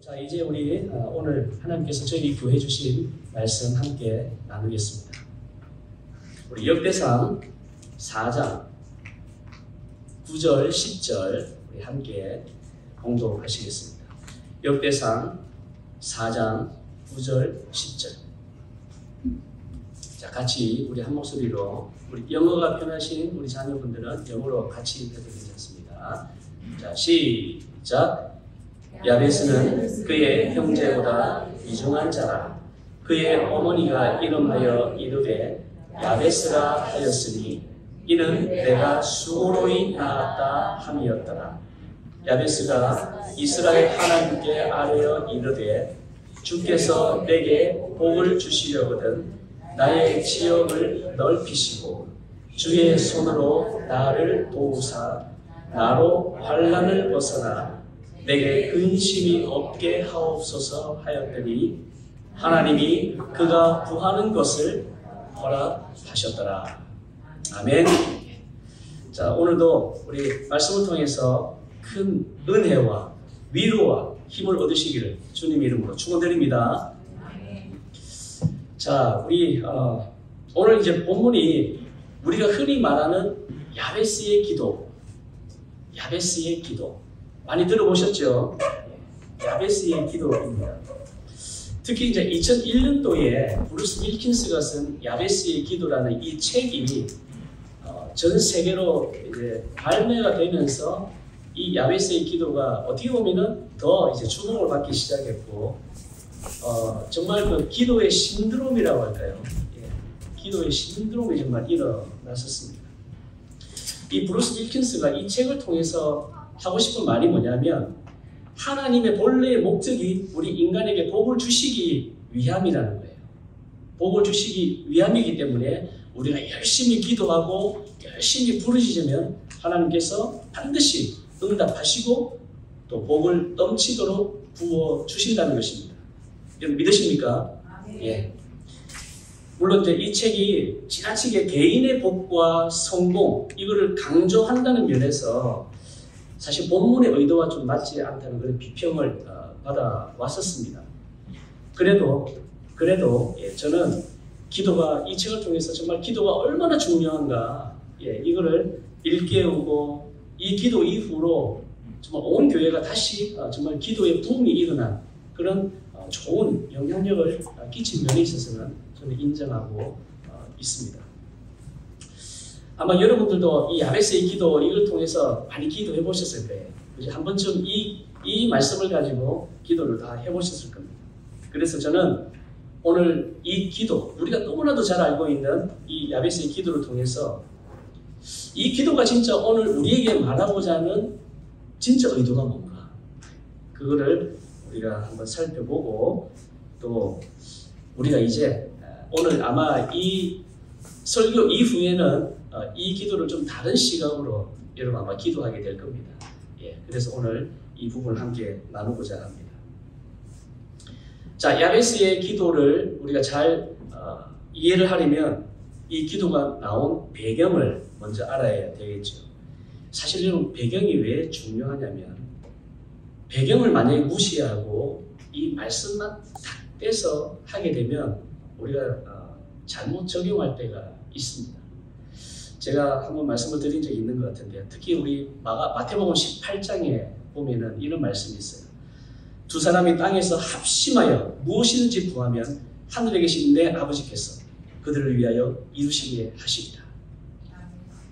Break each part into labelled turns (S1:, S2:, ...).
S1: 자, 이제 우리 오늘 하나님께서 저희 교회 주신 말씀 함께 나누겠습니다. 우리 역대상 4장 9절, 10절 우리 함께 공독하시겠습니다. 역대상 4장 9절, 10절. 자, 같이 우리 한 목소리로, 우리 영어가 편하신 우리 자녀분들은 영어로 같이 해도 괜찮습니다. 자, 시작. 야베스는 그의 형제보다 이중한 자라. 그의 어머니가 이름하여 이르되 야베스라 하였으니 이는 내가 수고로이 낳았다 함이었더라. 야베스가 이스라엘 하나님께 아뢰어 이르되 주께서 내게 복을 주시려거든 나의 지역을 넓히시고 주의 손으로 나를 도우사 나로 환난을 벗어나 내게 근심이 없게 하옵소서 하였더니 하나님이 그가 구하는 것을 허락하셨더라. 아멘. 자, 오늘도 우리 말씀을 통해서 큰 은혜와 위로와 힘을 얻으시기를 주님 이름으로 축원드립니다. 자, 우리 오늘 이제 본문이 우리가 흔히 말하는 야베스의 기도, 야베스의 기도 많이 들어보셨죠? 야베스의 기도입니다. 특히 이제 2001년도에 브루스 윌킨스가 쓴 야베스의 기도라는 이 책이 전 세계로 이제 발매가 되면서 이 야베스의 기도가 어떻게 보면은 더 이제 주목을 받기 시작했고, 정말 그 기도의 신드롬이라고 할까요? 예, 기도의 신드롬이 정말 일어났었습니다. 이 브루스 윌킨스가 이 책을 통해서 하고 싶은 말이 뭐냐면 하나님의 본래의 목적이 우리 인간에게 복을 주시기 위함이라는 거예요. 복을 주시기 위함이기 때문에 우리가 열심히 기도하고 열심히 부르짖으면 하나님께서 반드시 응답하시고 또 복을 넘치도록 부어주신다는 것입니다. 여러분 믿으십니까? 예. 물론 이제 이 책이 지나치게 개인의 복과 성공 이거를 강조한다는 면에서 사실 본문의 의도와 좀 맞지 않다는 그런 비평을 받아왔었습니다. 그래도 예, 저는 기도가 이 책을 통해서 정말 기도가 얼마나 중요한가, 예, 이거를 일깨우고 이 기도 이후로 정말 온 교회가 다시 정말 기도의 붐이 일어난 그런 좋은 영향력을 끼친 면에 있어서는 저는 인정하고 있습니다. 아마 여러분들도 이 야베스의 기도 이걸 통해서 많이 기도해 보셨을 거예요. 한 번쯤 이 말씀을 가지고 기도를 다 해보셨을 겁니다. 그래서 저는 오늘 이 기도, 우리가 너무나도 잘 알고 있는 이 야베스의 기도를 통해서 이 기도가 진짜 오늘 우리에게 말하고자 하는 진짜 의도가 뭔가, 그거를 우리가 한번 살펴보고, 또 우리가 이제 오늘 아마 이 설교 이후에는 이 기도를 좀 다른 시각으로 여러분 아마 기도하게 될 겁니다. 예, 그래서 오늘 이 부분을 함께 나누고자 합니다. 자, 야베스의 기도를 우리가 잘 이해를 하려면 이 기도가 나온 배경을 먼저 알아야 되겠죠. 사실 여러분 배경이 왜 중요하냐면 배경을 만약에 무시하고 이 말씀만 딱 떼서 하게 되면 우리가 잘못 적용할 때가 있습니다. 제가 한번 말씀을 드린 적이 있는 것 같은데, 특히 우리 마태복음 18장에 보면은 이런 말씀이 있어요. 두 사람이 땅에서 합심하여 무엇이든지 구하면 하늘에 계신 내 아버지께서 그들을 위하여 이루시게 하시리라.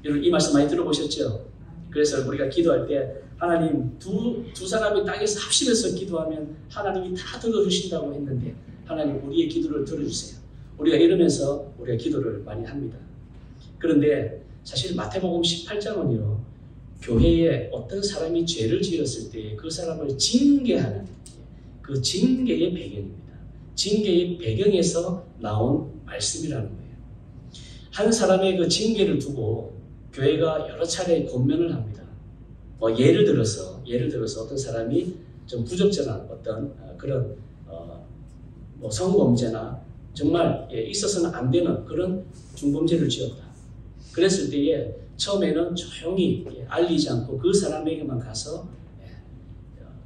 S1: 여러분 이 말씀 많이 들어보셨죠? 그래서 우리가 기도할 때 하나님 두 사람이 땅에서 합심해서 기도하면 하나님이 다 들어주신다고 했는데 하나님 우리의 기도를 들어주세요. 우리가 이러면서 우리가 기도를 많이 합니다. 그런데 사실 마태복음 18장은요, 교회에 어떤 사람이 죄를 지었을 때 그 사람을 징계하는 그 징계의 배경입니다. 징계의 배경에서 나온 말씀이라는 거예요. 한 사람의 그 징계를 두고 교회가 여러 차례 권면을 합니다. 예를 들어서 어떤 사람이 좀 부적절한 어떤 그런 성범죄나 정말 있어서는 안 되는 그런 중범죄를 지었다. 그랬을 때에 처음에는 조용히 알리지 않고 그 사람에게만 가서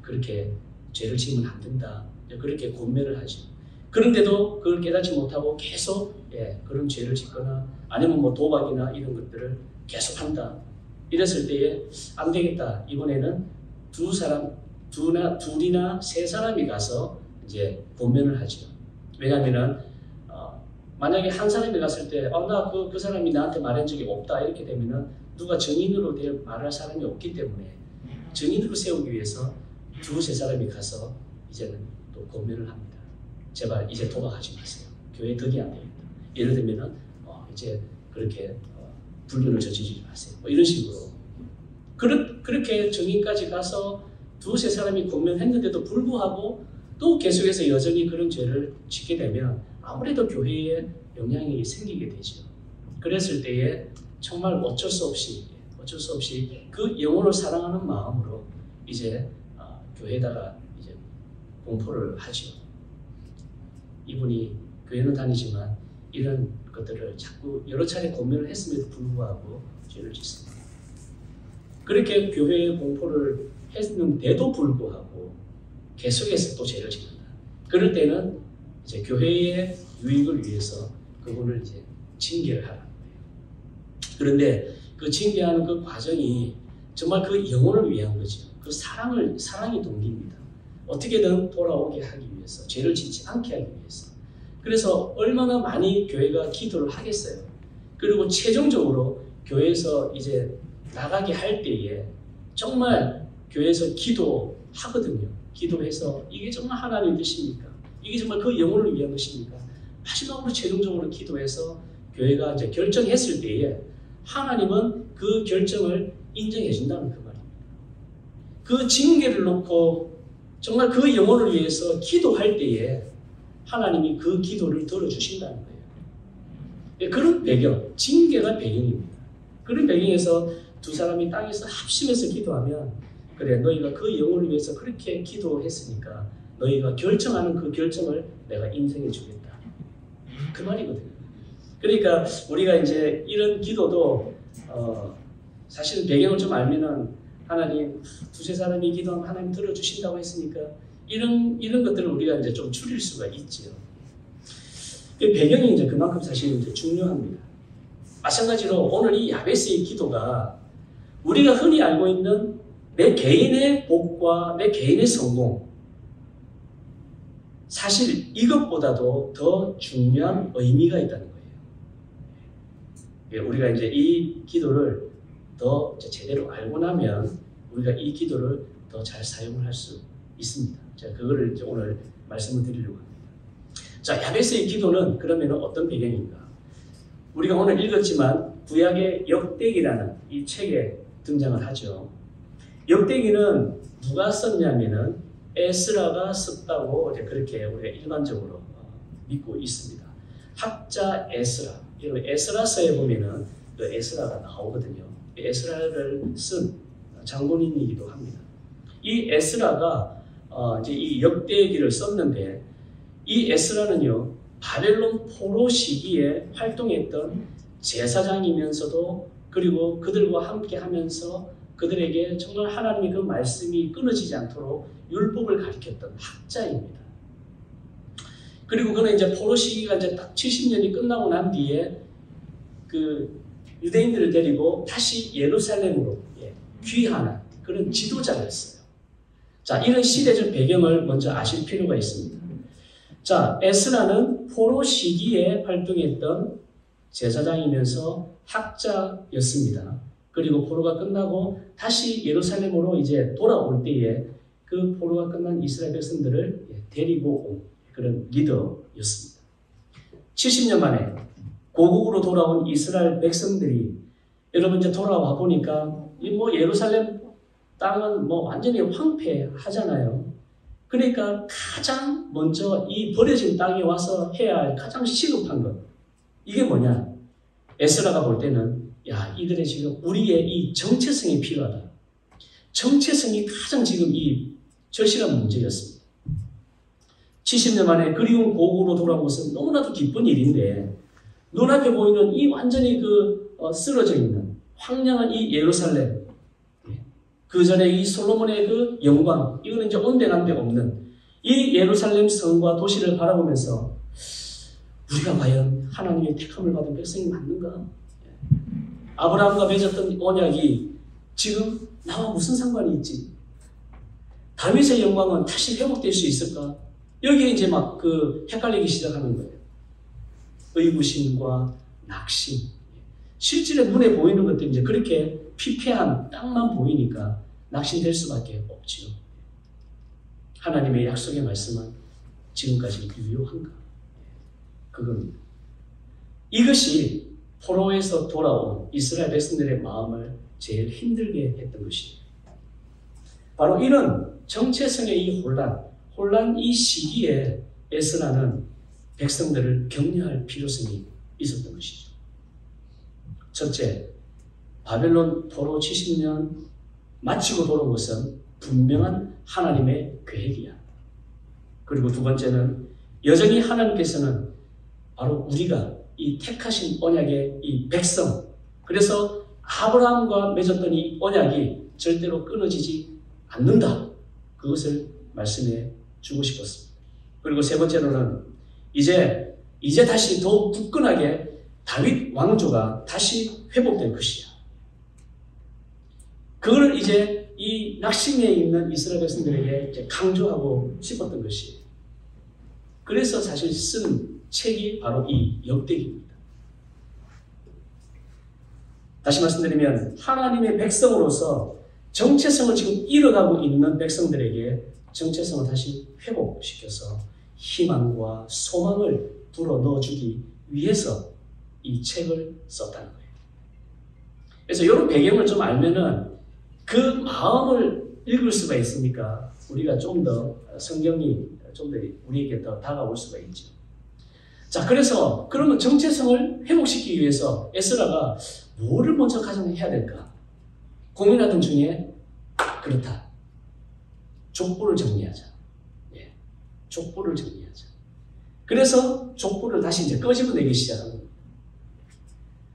S1: 그렇게 죄를 지으면 안 된다. 그렇게 권면을 하죠. 그런데도 그걸 깨닫지 못하고 계속 그런 죄를 짓거나 아니면 뭐 도박이나 이런 것들을 계속 한다. 이랬을 때에 안 되겠다. 이번에는 둘이나 세 사람이 가서 이제 권면을 하죠. 왜냐하면은 만약에 한 사람이 갔을 때 나 그 사람이 나한테 말한 적이 없다 이렇게 되면은 누가 증인으로 말할 사람이 없기 때문에 증인으로 세우기 위해서 두세 사람이 가서 이제는 또 권면을 합니다. 제발 이제 도박하지 마세요. 교회 덕이 안 되겠다. 예를 들면은 이제 그렇게 불륜을 저지르지 마세요. 뭐 이런 식으로 그렇게 증인까지 가서 두세 사람이 권면했는데도 불구하고 또 계속해서 여전히 그런 죄를 짓게 되면 아무래도 교회에 영향이 생기게 되죠. 그랬을 때에 정말 어쩔 수 없이 그 영혼을 사랑하는 마음으로 이제 교회에다가 이제 공포를 하죠. 이분이 교회는 다니지만 이런 것들을 자꾸 여러 차례 권면을 했음에도 불구하고 죄를 짓습니다. 그렇게 교회에 공포를 했는데도 불구하고 계속해서 또 죄를 짓는다. 그럴 때는 이제 교회의 유익을 위해서 그분을 이제 징계를 하라는 거예요. 그런데 그 징계하는 그 과정이 정말 그 영혼을 위한 거죠. 그 사랑이 동기입니다. 어떻게든 돌아오게 하기 위해서, 죄를 짓지 않게 하기 위해서. 그래서 얼마나 많이 교회가 기도를 하겠어요. 그리고 최종적으로 교회에서 이제 나가게 할 때에 정말 교회에서 기도하거든요. 기도해서 이게 정말 하나님 뜻입니까? 이게 정말 그 영혼을 위한 것입니까? 마지막으로 최종적으로 기도해서 교회가 이제 결정했을 때에 하나님은 그 결정을 인정해 준다는 그 말입니다. 그 징계를 놓고 정말 그 영혼을 위해서 기도할 때에 하나님이 그 기도를 들어주신다는 거예요. 그런 배경, 징계가 배경입니다. 그런 배경에서 두 사람이 땅에서 합심해서 기도하면 그래 너희가 그 영혼을 위해서 그렇게 기도했으니까 너희가 결정하는 그 결정을 내가 인정해 주겠다. 그 말이거든요. 그러니까 우리가 이제 이런 기도도 사실은 배경을 좀 알면은 하나님 두세 사람이 기도하면 하나님 들어주신다고 했으니까 이런 것들을 우리가 이제 좀 줄일 수가 있지요. 배경이 이제 그만큼 사실 이제 중요합니다. 마찬가지로 오늘 이 야베스의 기도가 우리가 흔히 알고 있는 내 개인의 복과 내 개인의 성공, 사실 이것보다도 더 중요한 의미가 있다는 거예요. 우리가 이제 이 기도를 더 제대로 알고 나면 우리가 이 기도를 더 잘 사용을 할 수 있습니다. 자, 그거를 이제 오늘 말씀을 드리려고 합니다. 자, 야베스의 기도는 그러면 어떤 배경인가? 우리가 오늘 읽었지만 구약의 역대기라는 이 책에 등장을 하죠. 역대기는 누가 썼냐면은 에스라가 썼다고 이제 그렇게 우리가 일반적으로 믿고 있습니다. 학자 에스라, 에스라서에 보면은 그 에스라가 나오거든요. 에스라를 쓴 장본인이기도 합니다. 이 에스라가 이제 이 역대기를 썼는데 이 에스라는요 바벨론 포로 시기에 활동했던 제사장이면서도 그리고 그들과 함께 하면서 그들에게 정말 하나님의 그 말씀이 끊어지지 않도록 율법을 가르쳤던 학자입니다. 그리고 그는 이제 포로 시기가 이제 딱 70년이 끝나고 난 뒤에 그 유대인들을 데리고 다시 예루살렘으로 귀환한 그런 지도자였어요. 자, 이런 시대적 배경을 먼저 아실 필요가 있습니다. 자, 에스라는 포로 시기에 활동했던 제사장이면서 학자였습니다. 그리고 포로가 끝나고 다시 예루살렘으로 이제 돌아올 때에 그 포로가 끝난 이스라엘 백성들을 데리고 온 그런 리더였습니다. 70년 만에 고국으로 돌아온 이스라엘 백성들이 여러분 이제 돌아와 보니까 이 뭐 예루살렘 땅은 뭐 완전히 황폐하잖아요. 그러니까 가장 먼저 이 버려진 땅에 와서 해야 할 가장 시급한 것 이게 뭐냐? 에스라가 볼 때는 야 이들의 지금 우리의 이 정체성이 필요하다. 정체성이 가장 지금 이 절실한 문제였습니다. 70년 만에 그리운 고국으로 돌아온 것은 너무나도 기쁜 일인데 눈앞에 보이는 이 완전히 쓰러져 있는 황량한 이 예루살렘 그 전에 이 솔로몬의 그 영광, 이거는 이제 온데간데 없는 이 예루살렘 성과 도시를 바라보면서 우리가 과연 하나님의 택함을 받은 백성이 맞는가? 아브라함과 맺었던 언약이 지금 나와 무슨 상관이 있지? 다윗의 영광은 다시 회복될 수 있을까? 여기에 이제 막 그 헷갈리기 시작하는 거예요. 의구심과 낙심. 실제로 눈에 보이는 것들이 이제 그렇게 피폐한 땅만 보이니까 낙심될 수밖에 없지요. 하나님의 약속의 말씀은 지금까지 유효한가? 그겁니다. 이것이 포로에서 돌아온 이스라엘 백성들의 마음을 제일 힘들게 했던 것입니다. 바로 이런 정체성의 이 혼란 이 시기에 에스라는 백성들을 격려할 필요성이 있었던 것이죠. 첫째, 바벨론 포로 70년 마치고 돌아온 것은 분명한 하나님의 계획이야. 그리고 두 번째는 여전히 하나님께서는 바로 우리가 이 택하신 언약의 이 백성, 그래서 아브라함과 맺었던 이 언약이 절대로 끊어지지 않는다. 그것을 말씀해 주고 싶었습니다. 그리고 세 번째로는 이제 다시 더욱 굳건하게 다윗 왕조가 다시 회복될 것이야. 그걸 이제 이 낙심에 있는 이스라엘 백성들에게 이제 강조하고 싶었던 것이에요. 그래서 사실 쓴 책이 바로 이 역대기입니다. 다시 말씀드리면 하나님의 백성으로서 정체성을 지금 잃어가고 있는 백성들에게 정체성을 다시 회복시켜서 희망과 소망을 불어넣어주기 위해서 이 책을 썼다는 거예요. 그래서 이런 배경을 좀 알면은 그 마음을 읽을 수가 있으니까 우리가 좀 더 성경이 좀 더 우리에게 더 다가올 수가 있죠. 자, 그래서 그러면 정체성을 회복시키기 위해서 에스라가 뭐를 먼저 가장 해야 될까? 고민하던 중에 그렇다. 족보를 정리하자. 예, 족보를 정리하자. 그래서 족보를 다시 이제 끄집어내기 시작한 겁니다.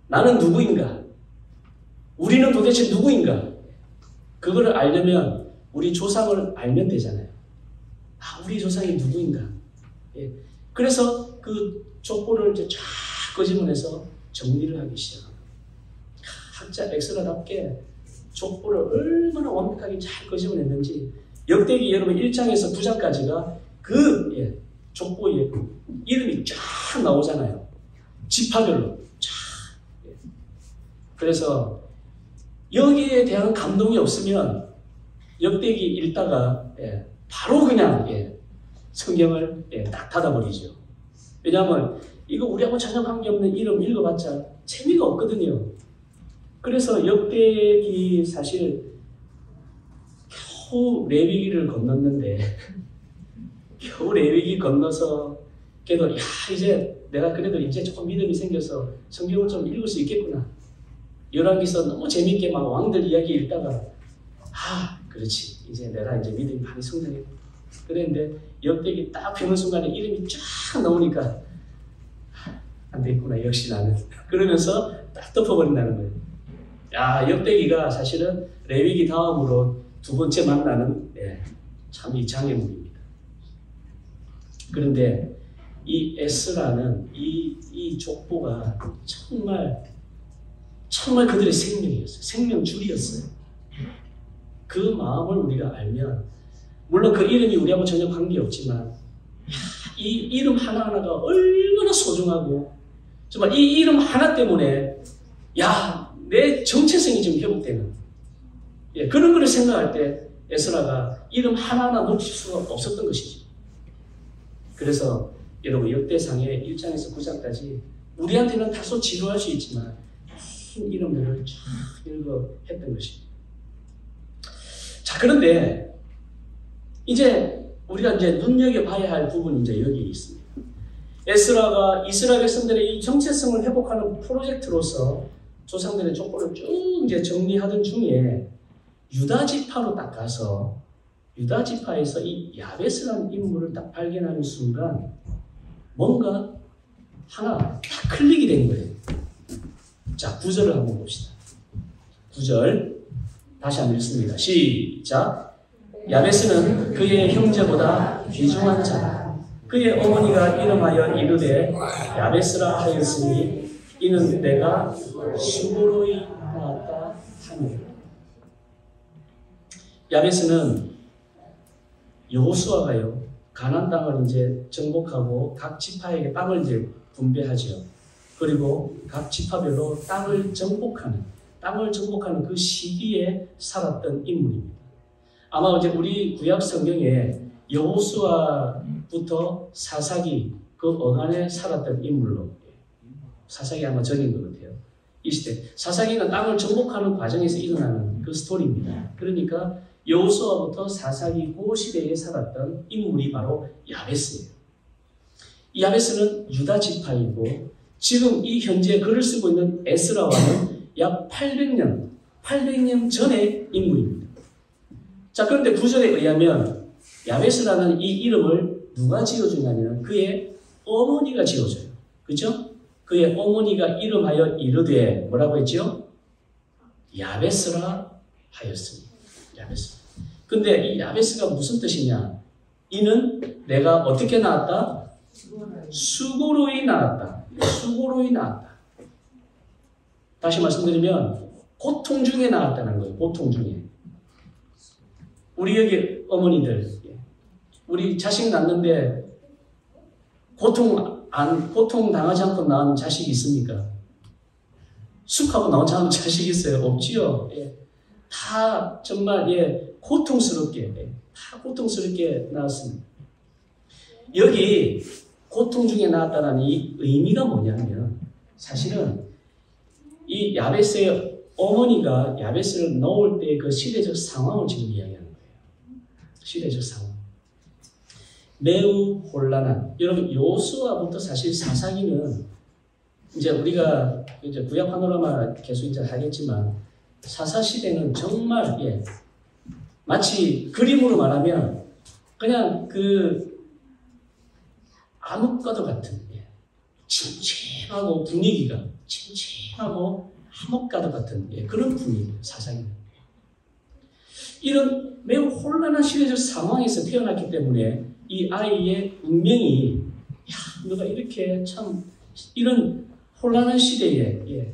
S1: 나는 누구인가? 우리는 도대체 누구인가? 그거를 알려면 우리 조상을 알면 되잖아요. 아, 우리 조상이 누구인가? 예, 그래서 그 족보를 이제 쫙 끄집어내서 정리를 하기 시작합니다. 학자 엑스라답게 족보를 얼마나 완벽하게 잘 끄집어냈는지 역대기 여러분 1장에서 9장까지가 그 족보에 이름이 쫙 나오잖아요. 지파별로 쫙. 예. 그래서 여기에 대한 감동이 없으면 역대기 읽다가 바로 그냥 성경을 딱 닫아버리죠. 왜냐하면 이거 우리하고 전혀 관계없는 이름 읽어봤자 재미가 없거든요. 그래서 역대기 사실 겨우 레위기를 건넜는데 겨우 레위기 건너서 그래도 야 이제 내가 그래도 이제 조금 믿음이 생겨서 성경을 좀 읽을 수 있겠구나. 열왕기서 너무 재밌게 막 왕들 이야기 읽다가 그렇지 이제 내가 이제 믿음이 많이 성장했고 그랬는데 역대기 딱 펴는 순간에 이름이 쫙 나오니까 안 되겠구나 역시 나는 그러면서 딱 덮어버린다는 거예요. 야 역대기가 사실은 레위기 다음으로 두 번째 만나는 참 이 장애물입니다. 그런데 이 에스라는 이 족보가 정말 그들의 생명이었어요. 생명줄이었어요. 그 마음을 우리가 알면 물론 그 이름이 우리하고 전혀 관계없지만 이 이름 하나하나가 얼마나 소중하고 정말 이 이름 하나 때문에 내 정체성이 좀 회복되는 그런 걸 생각할 때 에스라가 이름 하나하나 놓칠 수가 없었던 것이죠. 그래서 여러분 역대상의 1장에서 9장까지 우리한테는 다소 지루할 수 있지만 긴 이름들을 쫙 읽어 했던 것입니다. 자, 그런데 이제 우리가 이제 눈여겨봐야 할 부분이 이제 여기 있습니다. 에스라가 이스라엘 백성들의 이 정체성을 회복하는 프로젝트로서 조상들의 족보를 쭉 이제 정리하던 중에 유다 지파로 딱 가서 유다 지파에서 이 야베스라는 인물을 딱 발견하는 순간 뭔가 하나 딱 클릭이 된 거예요. 자, 9절을 한번 봅시다. 9절 다시 한번 읽습니다. 시작. 야베스는 그의 형제보다 귀중한 자라. 그의 어머니가 이름하여 이르되 야베스라 하였으니 이는 내가 수고로이 낳았다 하니. 야베스는 여호수아가요 가나안 땅을 이제 정복하고 각 지파에게 땅을 이제 분배하죠. 그리고 각 지파별로 땅을 정복하는 그 시기에 살았던 인물입니다. 아마 이제 우리 구약 성경에 여호수아부터 사사기 그 어간에 살았던 인물로 사사기 아마 전인 것 같아요. 이 시대 사사기는 땅을 정복하는 과정에서 일어나는 그 스토리입니다. 그러니까 여호수아부터 사사기 그 시대에 살았던 인물이 바로 야베스예요. 이 야베스는 유다 지파이고 지금 이 현재 글을 쓰고 있는 에스라와는 약 800년 전의 인물입니다. 자, 그런데 구절에 의하면 야베스라는 이 이름을 누가 지어주냐면 그의 어머니가 지어줘요. 그죠? 그의 어머니가 이름하여 이르되 뭐라고 했죠? 야베스라 하였으니. 야베스. 근데 이 야베스가 무슨 뜻이냐? 이는 내가 어떻게 낳았다? 수고로이 낳았다. 수고로이 낳았다. 다시 말씀드리면 고통 중에 낳았다는 거예요. 고통 중에. 우리 여기 어머니들, 우리 자식 낳는데 고통 당하지 않고 낳은 자식이 있습니까? 쑥하고 나온 자식이 있어요? 없지요. 예. 다 정말 고통스럽게 낳았습니다. 여기 고통 중에 낳았다는 이 의미가 뭐냐면 사실은 이 야베스의 어머니가 야베스를 놓을 때 그 시대적 상황을 지금 이야기하는 거예요. 시대적 상황. 매우 혼란한. 여러분 여호수아부터 사실 사사기는 이제 우리가 이제 구약 파노라마 계속 이제 하겠지만 사사 시대는 정말 마치 그림으로 말하면 그냥 그 암흑과도 같은 침침하고 분위기가 침침하고 암흑과도 같은 그런 분위기예요. 사사기는. 이런 매우 혼란한 시대적 상황에서 태어났기 때문에 이 아이의 운명이 너가 이렇게 참 이런 혼란한 시대에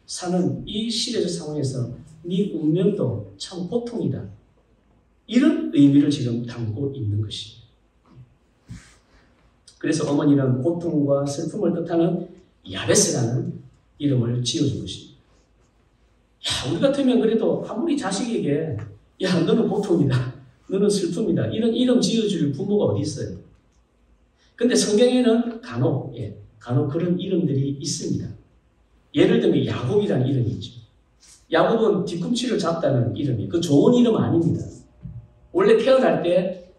S1: 사는 이 시대적 상황에서 네 운명도 참 고통이다. 이런 의미를 지금 담고 있는 것입니다. 그래서 어머니는 고통과 슬픔을 뜻하는 야베스라는 이름을 지어준 것입니다. 우리 같으면 그래도 아무리 자식에게 너는 고통이다. 너는 슬픔이다. 이런 이름 지어줄 부모가 어디 있어요? 근데 성경에는 간혹 그런 이름들이 있습니다. 예를 들면 야곱이라는 이름이 있죠. 야곱은 뒤꿈치를 잡다는 이름이 그 좋은 이름 아닙니다. 원래 태어날 때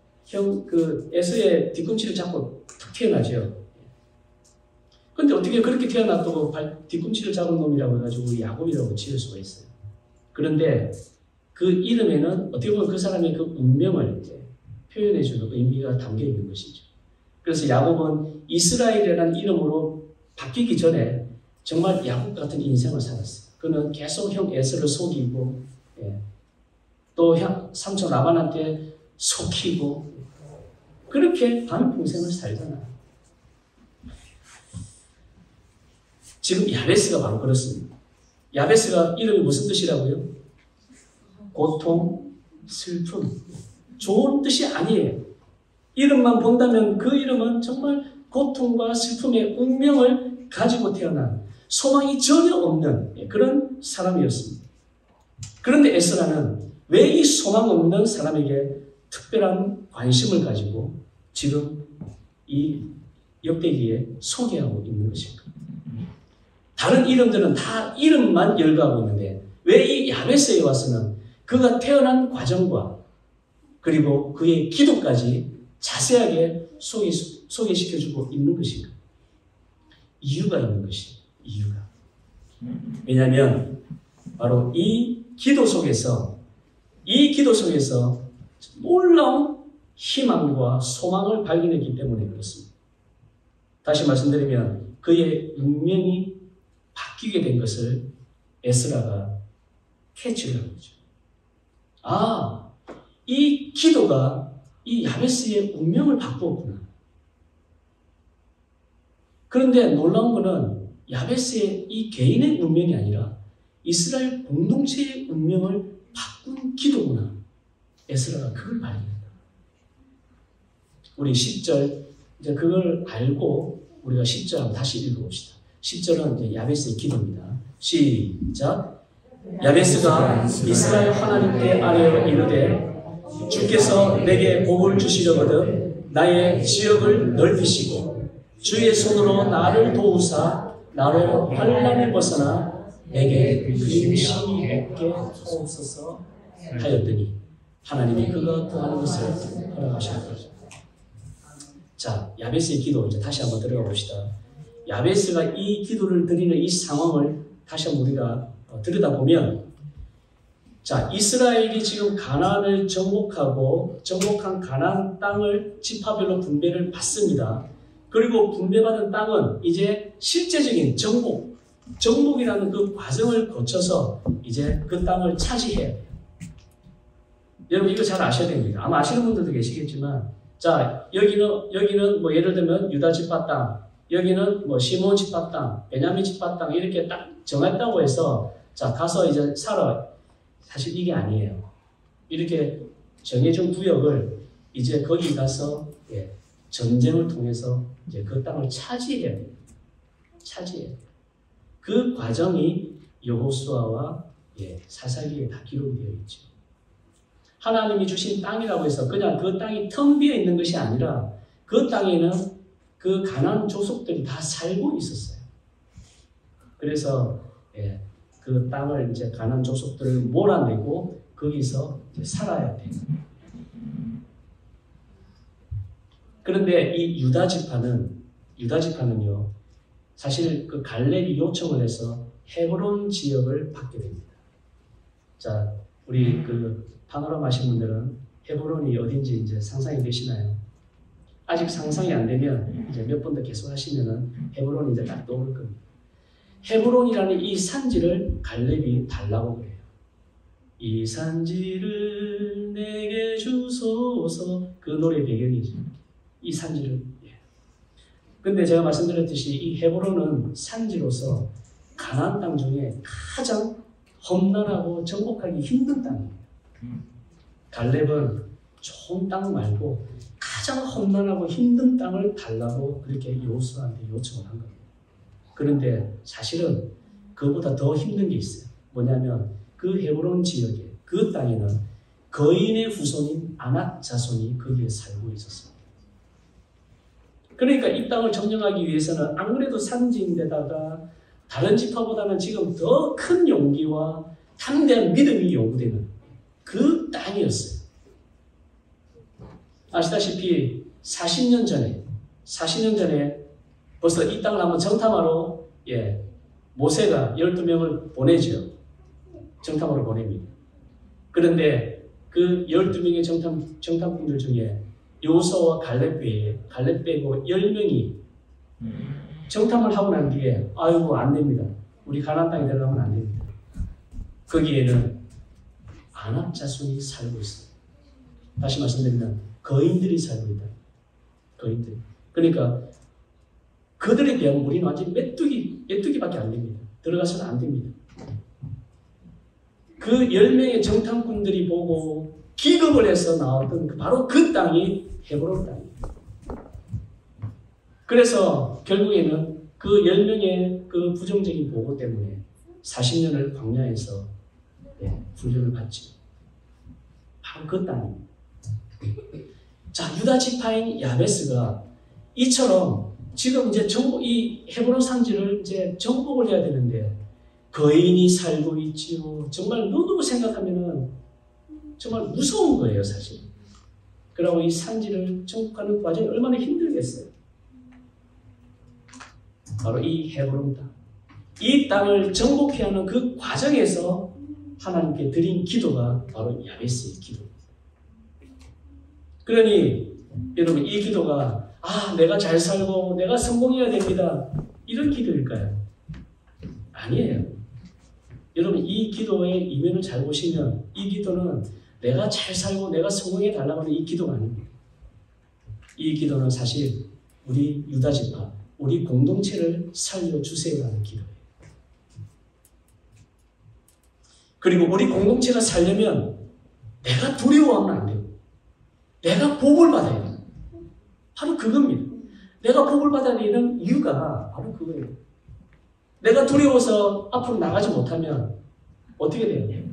S1: 에서의 뒤꿈치를 잡고 툭 태어나죠. 근데 어떻게 그렇게 태어났다고 뒤꿈치를 잡은 놈이라고 해가지고 야곱이라고 지을 수가 있어요. 그런데 그 이름에는 어떻게 보면 그 사람의 그 운명을 표현해주는 의미가 담겨 있는 것이죠. 그래서 야곱은 이스라엘이라는 이름으로 바뀌기 전에 정말 야곱 같은 인생을 살았어요. 그는 계속 형 에서를 속이고 또 삼촌 라반한테 속이고 그렇게 반평생을 살잖아요. 지금 야베스가 바로 그렇습니다. 야베스가 이름이 무슨 뜻이라고요? 고통, 슬픔. 좋은 뜻이 아니에요. 이름만 본다면 그 이름은 정말 고통과 슬픔의 운명을 가지고 태어난 소망이 전혀 없는 그런 사람이었습니다. 그런데 에스라는 왜 이 소망 없는 사람에게 특별한 관심을 가지고 지금 이 역대기에 소개하고 있는 것인가? 다른 이름들은 다 이름만 열거하고 있는데 왜 이 야베스에 와서는 그가 태어난 과정과 그리고 그의 기도까지 자세하게 소개시켜주고 있는 것인가? 이유가 있는 것이에요. 이유가. 왜냐하면 바로 이 기도 속에서 놀라운 희망과 소망을 발견했기 때문에 그렇습니다. 다시 말씀드리면 그의 운명이 바뀌게 된 것을 에스라가 캐치를 한 거죠. 아, 이 기도가 이 야베스의 운명을 바꾸었구나. 그런데 놀라운 것은 야베스의 이 개인의 운명이 아니라 이스라엘 공동체의 운명을 바꾼 기도구나. 에스라가 그걸 발견했다. 우리 10절, 이제 그걸 알고 우리가 10절 한번 다시 읽어봅시다. 10절은 이제 야베스의 기도입니다. 시작. 야베스가 이스라엘 하나님께 아뢰어 이르되 주께서 내게 복을 주시려거든 나의 지역을 넓히시고 주의 손으로 나를 도우사 나로 환난에 벗어나 내게 근심이 없게 하옵소서 하였더니 하나님이 그가 구하는 것을 허락하셨다. 자, 야베스의 기도 이제 다시 한번 들어가 봅시다. 야베스가 이 기도를 드리는 이 상황을 다시 한번 우리가 들여다보면, 자, 이스라엘이 지금 가나안을 정복하고 정복한 가나안 땅을 지파별로 분배를 받습니다. 그리고 분배받은 땅은 이제 실제적인 정복이라는 그 과정을 거쳐서 이제 그 땅을 차지해야 돼요. 여러분 이거 잘 아셔야 됩니다. 아마 아시는 분들도 계시겠지만, 자, 여기는 뭐 예를 들면 유다 지파 땅, 여기는 뭐 시몬 지파 땅, 베냐민 지파 땅 이렇게 딱 정했다고 해서 자 가서 이제 살아. 사실 이게 아니에요. 이렇게 정해진 구역을 이제 거기 가서 전쟁을 통해서 이제 그 땅을 차지해야 돼요. 차지해야 돼요. 그 과정이 여호수아와 사사기에 다 기록이 되어 있죠. 하나님이 주신 땅이라고 해서 그냥 그 땅이 텅 비어 있는 것이 아니라 그 땅에는 그 가나안 족속들이 다 살고 있었어요. 그래서 그 땅을 이제 가나안 족속들을 몰아내고 거기서 이제 살아야 돼요. 그런데 이 유다 지파는요, 사실 그 갈렙이 요청을 해서 헤브론 지역을 받게 됩니다. 자, 우리 그 파노라마 하신 분들은 헤브론이 어딘지 이제 상상이 되시나요? 아직 상상이 안 되면 이제 몇 번 더 계속 하시면은 헤브론이 이제 딱 떠오를 겁니다. 헤브론이라는 이 산지를 갈렙이 달라고 그래요. 이 산지를 내게 주소서. 그 노래 배경이죠. 이 산지를. 근데 제가 말씀드렸듯이 이 헤브론은 산지로서 가나안 땅 중에 가장 험난하고 정복하기 힘든 땅이에요. 갈렙은 좋은 땅 말고 가장 험난하고 힘든 땅을 달라고 그렇게 여호수아한테 요청을 한 겁니다. 그런데 사실은 그보다 더 힘든 게 있어요. 뭐냐면 그 헤브론 지역에 그 땅에는 거인의 후손인 아낙 자손이 거기에 살고 있었습니다. 그러니까 이 땅을 점령하기 위해서는 아무래도 산지인데다가 다른 지파보다는 지금 더 큰 용기와 담대한 믿음이 요구되는 그 땅이었어요. 아시다시피 40년 전에 벌써 이 땅을 한번 정탐하러 모세가 12명을 보내죠. 정탐으로 보냅니다. 그런데 그 12명의 정탐꾼들 중에 여호수아와 갈렙 빼고 10명이 정탐을 하고 난 뒤에 아이고 안 됩니다. 우리 가나안 땅에 들어가면 안 됩니다. 거기에는 아낙 자손이 살고 있어요. 다시 말씀드리면 거인들이 살고 있다. 거인들. 그러니까 그들에 비하면 우리는 완전 메뚜기밖에 안 됩니다. 들어가서는 안 됩니다. 그 10명의 정탐꾼들이 보고 기겁을 해서 나왔던 바로 그 땅이 헤브론 땅이에요. 그래서 결국에는 그 10명의 그 부정적인 보고 때문에 40년을 광야에서 훈련을 받죠. 바로 그 땅입니다. 자, 유다 지파인 야베스가 이처럼 지금 이제 이 헤브론 산지를 이제 정복을 해야 되는데 거인이 살고 있지요. 정말 누구 생각하면은 정말 무서운 거예요, 사실. 그러고 이 산지를 정복하는 과정이 얼마나 힘들겠어요. 바로 이 헤브론 땅. 이 땅을 정복해야 하는 그 과정에서 하나님께 드린 기도가 바로 야베스의 기도입니다. 그러니 여러분 이 기도가 내가 잘 살고 내가 성공해야 됩니다. 이런 기도일까요? 아니에요. 여러분 이 기도의 이면을 잘 보시면 이 기도는 내가 잘 살고 내가 성공해 달라고 하는 이 기도가 아닙니다. 이 기도는 사실 우리 유다지파, 우리 공동체를 살려주세요라는 기도예요. 그리고 우리 공동체가 살려면 내가 두려워하면 안 돼요. 내가 복을 받아야 돼요. 바로 그겁니다. 내가 복을 받아야 되는 이유가 바로 그거예요. 내가 두려워서 앞으로 나가지 못하면 어떻게 돼요?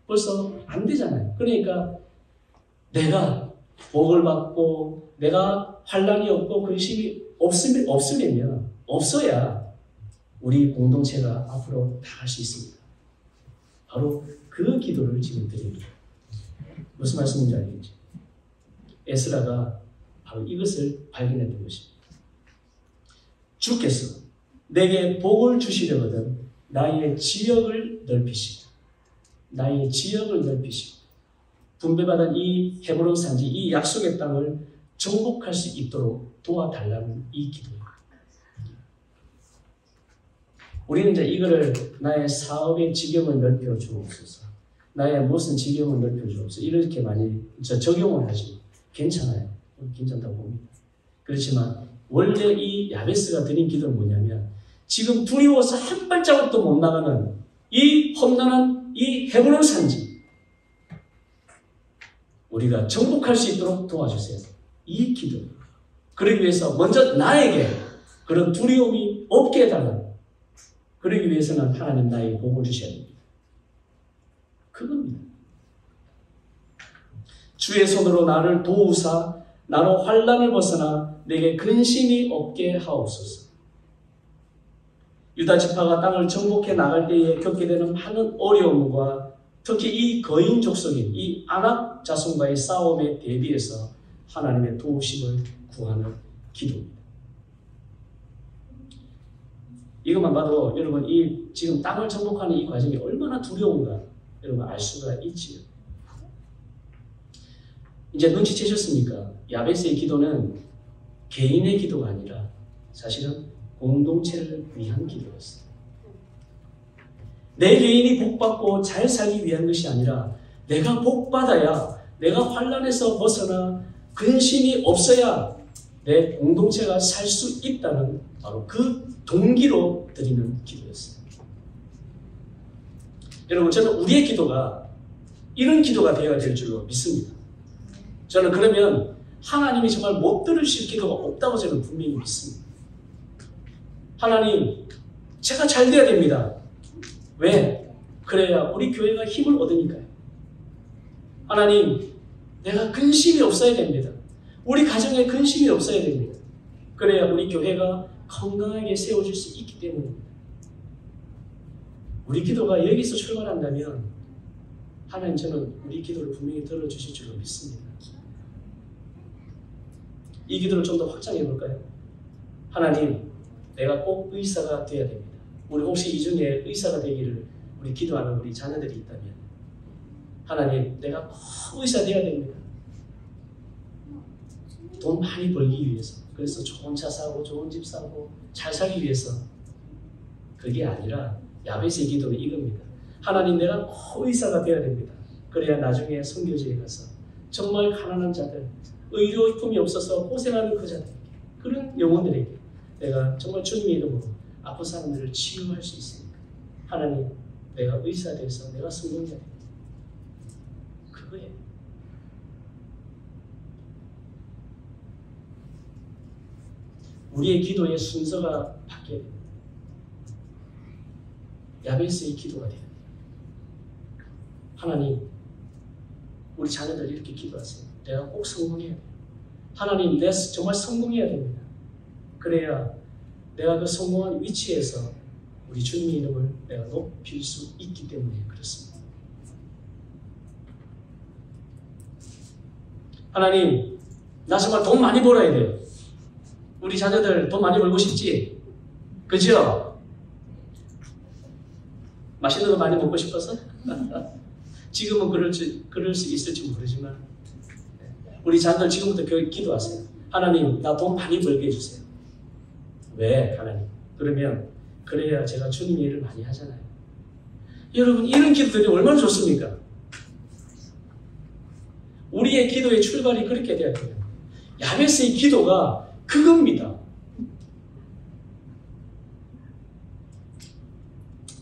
S1: 벌써 안 되잖아요. 그러니까 내가 복을 받고 내가 환난이 없고 근심이 없어야 우리 공동체가 앞으로 나갈 수 있습니다. 바로 그 기도를 지금 드립니다. 무슨 말씀인지 알겠죠? 에스라가 바로 이것을 발견했던 것입니다. 주께서 내게 복을 주시려거든 나의 지역을 넓히시고 나의 지역을 넓히시고 분배받은 이 헤브론 산지 이 약속의 땅을 정복할 수 있도록 도와달라는 이 기도입니다. 우리는 이제 이거를 나의 사업의 지경을 넓혀 주옵소서, 나의 무슨 지경을 넓혀 주옵소서 이렇게 많이 적용을 하지 괜찮아요. 괜찮다고 봅니다. 그렇지만 원래 이 야베스가 드린 기도는 뭐냐면 지금 두려워서 한 발자국도 못 나가는 이 험난한 이 헤브론 산지 우리가 정복할 수 있도록 도와주세요. 이 기도. 그러기 위해서 먼저 나에게 그런 두려움이 없게 해달라. 그러기 위해서는 하나님 나에게 복을 주셔야 됩니다. 그겁니다. 주의 손으로 나를 도우사 나로 환난을 벗어나 내게 근심이 없게 하옵소서. 유다 지파가 땅을 정복해 나갈 때에 겪게 되는 많은 어려움과 특히 이 거인 족속인 이 아낙 자손과의 싸움에 대비해서 하나님의 도우심을 구하는 기도입니다. 이것만 봐도 여러분 이 지금 땅을 정복하는 이 과정이 얼마나 두려운가 여러분 알 수가 있지요. 이제 눈치채셨습니까? 야베스의 기도는 개인의 기도가 아니라 사실은 공동체를 위한 기도였어요. 내 개인이 복받고 잘 살기 위한 것이 아니라 내가 복받아야 내가 환난에서 벗어나 근심이 없어야 내 공동체가 살 수 있다는 바로 그 동기로 드리는 기도였어요. 여러분 저는 우리의 기도가 이런 기도가 되어야 될 줄로 믿습니다. 저는 그러면 하나님이 정말 못 들으실 기도가 없다고 저는 분명히 믿습니다. 하나님, 제가 잘 돼야 됩니다. 왜? 그래야 우리 교회가 힘을 얻으니까요. 하나님, 내가 근심이 없어야 됩니다. 우리 가정에 근심이 없어야 됩니다. 그래야 우리 교회가 건강하게 세워질 수 있기 때문입니다. 우리 기도가 여기서 출발한다면 하나님 저는 우리 기도를 분명히 들어주실 줄로 믿습니다. 이 기도를 좀 더 확장해 볼까요? 하나님, 내가 꼭 의사가 되어야 됩니다. 우리 혹시 이 중에 의사가 되기를 우리 기도하는 우리 자녀들이 있다면 하나님, 내가 꼭 의사 되어야 됩니다. 돈 많이 벌기 위해서, 그래서 좋은 차 사고 좋은 집 사고 잘 살기 위해서. 그게 아니라 야베스의 기도는 이겁니다. 하나님, 내가 꼭 의사가 되어야 됩니다. 그래야 나중에 선교지에 가서 정말 가난한 자들, 의료품이 없어서 고생하는 그 자들에게, 그런 영혼들에게 내가 정말 주님의 이름으로 아픈 사람들을 치유할 수 있으니까 하나님, 내가 의사 돼서 내가 성공해야 됩니다. 그거예요. 우리의 기도의 순서가 바뀌어야 됩니다. 야베스의 기도가 돼야 됩니다. 하나님, 우리 자녀들 이렇게 기도하세요. 내가 꼭 성공해야 돼요. 하나님, 내가 정말 성공해야 됩니다. 그래야 내가 그 성공한 위치에서 우리 주님의 이름을 내가 높일 수 있기 때문에 그렇습니다. 하나님, 나 정말 돈 많이 벌어야 돼요. 우리 자녀들 돈 많이 벌고 싶지? 그죠? 맛있는 거 많이 먹고 싶어서? 지금은 그럴 수 있을지 모르지만 우리 자녀들 지금부터 기도하세요. 하나님, 나 돈 많이 벌게 해주세요. 왜? 하나님. 그러면 그래야 제가 주님의 일을 많이 하잖아요. 여러분, 이런 기도들이 얼마나 좋습니까? 우리의 기도의 출발이 그렇게 돼야 돼요. 야베스의 기도가 그겁니다.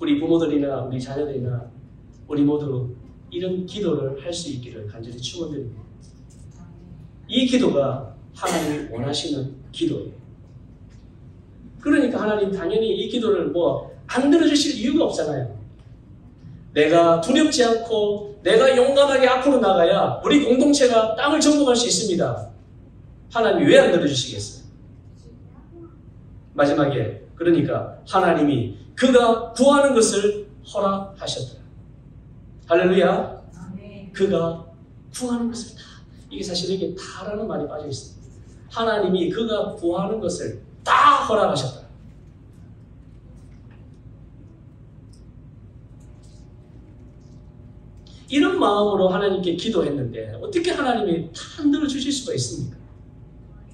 S1: 우리 부모들이나 우리 자녀들이나 우리 모두 이런 기도를 할 수 있기를 간절히 축원드립니다. 이 기도가 하나님이 원하시는 기도예요. 그러니까 하나님 당연히 이 기도를 안 들어주실 이유가 없잖아요. 내가 두렵지 않고 내가 용감하게 앞으로 나가야 우리 공동체가 땅을 정복할 수 있습니다. 하나님이 왜 안 들어주시겠어요? 마지막에 그러니까 하나님이 그가 구하는 것을 허락하셨더라. 할렐루야. 그가 구하는 것을 다. 이게 사실 이게 다라는 말이 빠져 있습니다. 하나님이 그가 구하는 것을 다 허락하셨다. 이런 마음으로 하나님께 기도했는데 어떻게 하나님이 다 안 들어주실 수가 있습니까?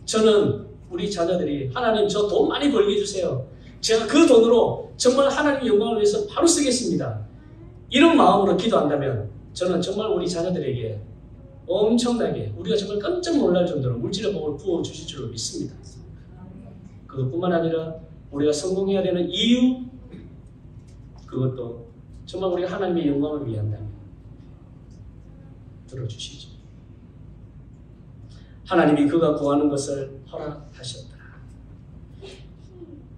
S1: 저는 우리 자녀들이 하나님 저 돈 많이 벌게 해주세요. 제가 그 돈으로 정말 하나님의 영광을 위해서 바로 쓰겠습니다. 이런 마음으로 기도한다면 저는 정말 우리 자녀들에게 엄청나게 우리가 정말 깜짝 놀랄 정도로 물질의 복을 부어주실 줄 믿습니다. 그것뿐만 아니라 우리가 성공해야 되는 이유, 그것도 정말 우리가 하나님의 영광을 위한다면 들어주시죠. 하나님이 그가 구하는 것을 허락하셨더라.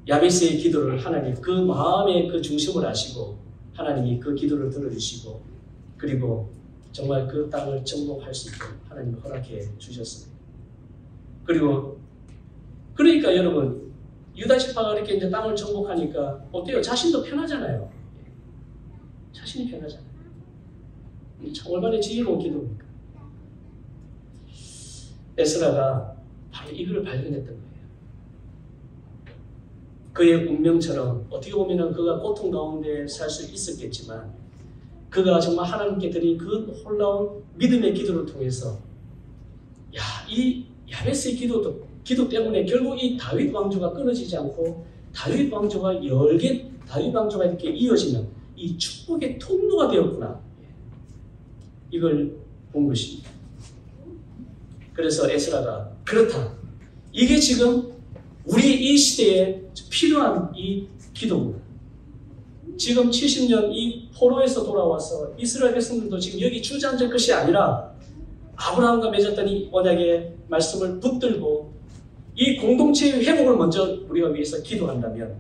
S1: 야베스의 기도를 하나님 그 마음의 그 중심을 아시고 하나님이 그 기도를 들어주시고 그리고 정말 그 땅을 정복할 수 있게 하나님이 허락해 주셨습니다. 그리고 그러니까 여러분 유다 지파가 이렇게 이제 땅을 정복하니까 어때요? 자신도 편하잖아요. 자신이 편하잖아요. 참 얼마나 지혜로운 기도입니까? 에스라가 바로 이걸 발견했던 거예요. 그의 운명처럼 어떻게 보면 그가 고통 가운데 살 수 있었겠지만 그가 정말 하나님께 드린 그 놀라운 믿음의 기도를 통해서 이 야베스의 기도 때문에 결국 이 다윗 왕조가 끊어지지 않고 다윗 왕조가 다윗 왕조가 이렇게 이어지는 이 축복의 통로가 되었구나. 이걸 본 것입니다. 그래서 에스라가 그렇다. 이게 지금 우리 이 시대에 필요한 이 기도구나. 지금 70년 이 포로에서 돌아와서 이스라엘 백성들도 지금 여기 주저앉을 것이 아니라 아브라함과 맺었던 이 언약의 말씀을 붙들고 이 공동체의 회복을 먼저 우리가 위해서 기도한다면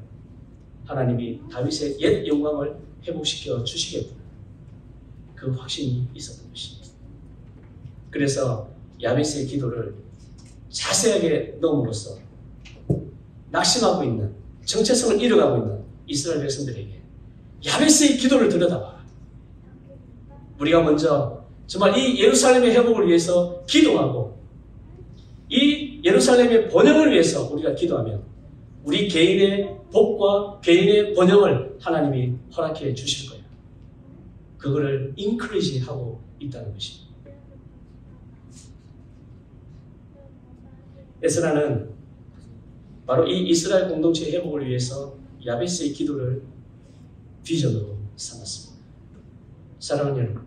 S1: 하나님이 다윗의 옛 영광을 회복시켜 주시겠구나. 그 확신이 있었던 것입니다. 그래서 야베스의 기도를 자세하게 넣음으로써 낙심하고 있는 정체성을 잃어가고 있는 이스라엘 백성들에게 야베스의 기도를 들여다봐. 우리가 먼저 정말 이 예루살렘의 회복을 위해서 기도하고 이 예루살렘의 번영을 위해서 우리가 기도하면 우리 개인의 복과 개인의 번영을 하나님이 허락해 주실 거예요. 그거를 인크리지하고 있다는 것입니다. 에스라는 바로 이 이스라엘 공동체의 회복을 위해서 야베스의 기도를 비전으로 삼았습니다. 사랑하는 여러분,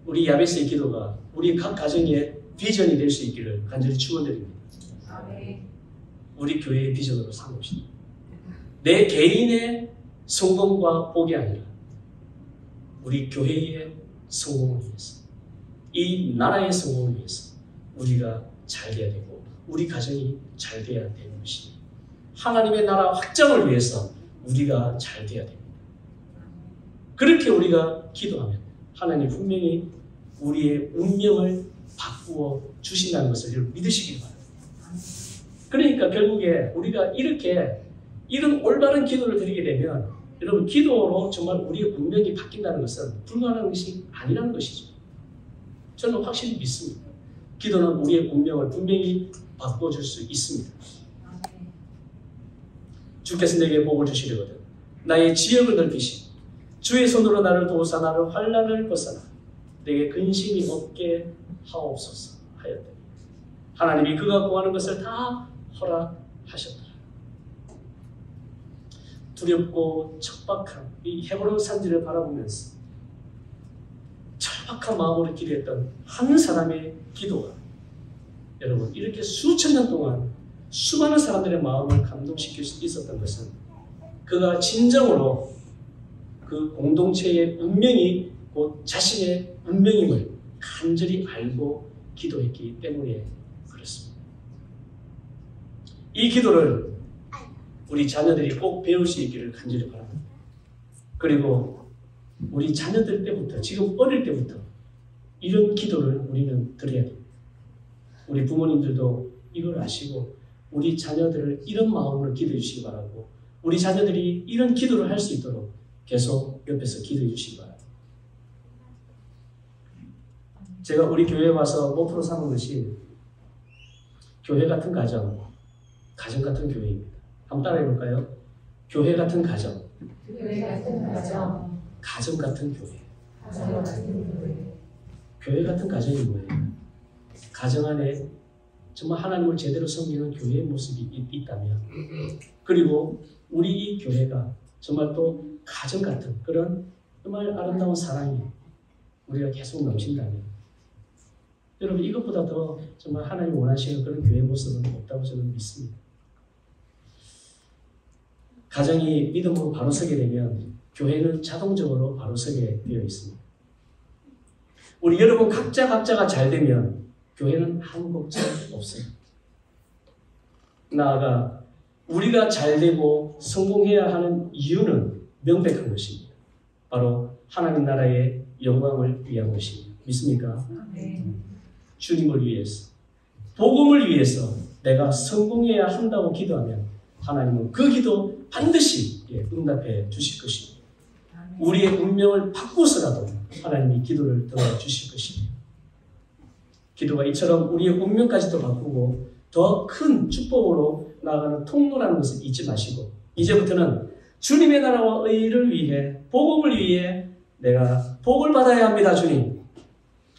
S1: 우리 야베스의 기도가 우리 각 가정의 비전이 될 수 있기를 간절히 축원드립니다. 우리 교회의 비전으로 삼읍시다. 내 개인의 성공과 복이 아니라 우리 교회의 성공을 위해서, 이 나라의 성공을 위해서 우리가 잘 돼야 되고 우리 가정이 잘 돼야 되는 것입니다. 하나님의 나라 확장을 위해서 우리가 잘 돼야 됩니다. 그렇게 우리가 기도하면 하나님 분명히 우리의 운명을 바꾸어 주신다는 것을 여러분 믿으시기 바랍니다. 그러니까 결국에 우리가 이런 올바른 기도를 드리게 되면 여러분 기도로 정말 우리의 운명이 바뀐다는 것은 불가능한 것이 아니라는 것이죠. 저는 확실히 믿습니다. 기도는 우리의 운명을 분명히 바꿔줄 수 있습니다. 주께서 내게 복을 주시려거든 나의 지역을 넓히시고 주의 손으로 나를 도우사 나를 환난을 벗어나 내게 근심이 없게 하옵소서 하였더니 하나님이 그가 구하는 것을 다 허락하셨더라. 두렵고 척박한 이 헤브론 산지를 바라보면서 타박한 마음으로 기도했던 한 사람의 기도가 여러분 이렇게 수천 년 동안 수많은 사람들의 마음을 감동시킬 수 있었던 것은 그가 진정으로 그 공동체의 운명이 곧 자신의 운명임을 간절히 알고 기도했기 때문에 그렇습니다. 이 기도를 우리 자녀들이 꼭 배울 수 있기를 간절히 바랍니다. 그리고 우리 자녀들 때부터, 지금 어릴 때부터 이런 기도를 우리는 드려야 됩니다. 우리 부모님들도 이걸 아시고 우리 자녀들을 이런 마음으로 기도해 주시기 바라고 우리 자녀들이 이런 기도를 할 수 있도록 계속 옆에서 기도해 주시기 바랍니다. 제가 우리 교회에 와서 목표로 삼은 것이 교회 같은 가정 같은 교회입니다. 한번 따라해 볼까요? 교회 같은 가정, 가정 같은 교회. 교회 같은 가정이 뭐예요? 가정 안에 정말 하나님을 제대로 섬기는 교회의 모습이 있다면, 그리고 우리 이 교회가 정말 또 가정 같은 그런 정말 아름다운 사랑이 우리가 계속 넘친다면, 여러분 이것보다 더 정말 하나님 원하시는 그런 교회 모습은 없다고 저는 믿습니다. 가정이 믿음으로 바로 서게 되면 교회는 자동적으로 바로 서게 되어 있습니다. 우리 여러분 각자가 잘 되면 교회는 아무 걱정 없어요. 나아가 우리가 잘 되고 성공해야 하는 이유는 명백한 것입니다. 바로 하나님 나라의 영광을 위한 것입니다. 믿습니까? 네. 주님을 위해서, 복음을 위해서 내가 성공해야 한다고 기도하면 하나님은 그 기도 반드시 응답해 주실 것입니다. 우리의 운명을 바꾸서라도 하나님이 기도를 들어주실 것입니다. 기도가 이처럼 우리의 운명까지도 바꾸고 더 큰 축복으로 나아가는 통로라는 것을 잊지 마시고, 이제부터는 주님의 나라와 의를 위해, 복음을 위해 내가 복을 받아야 합니다. 주님,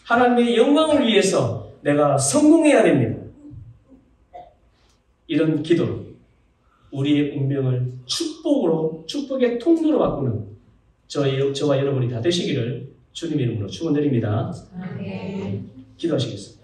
S1: 하나님의 영광을 위해서 내가 성공해야 됩니다. 이런 기도로 우리의 운명을 축복으로, 축복의 통로로 바꾸는 저와 여러분이 다 되시기를 주님의 이름으로 축원드립니다. 기도하시겠습니다.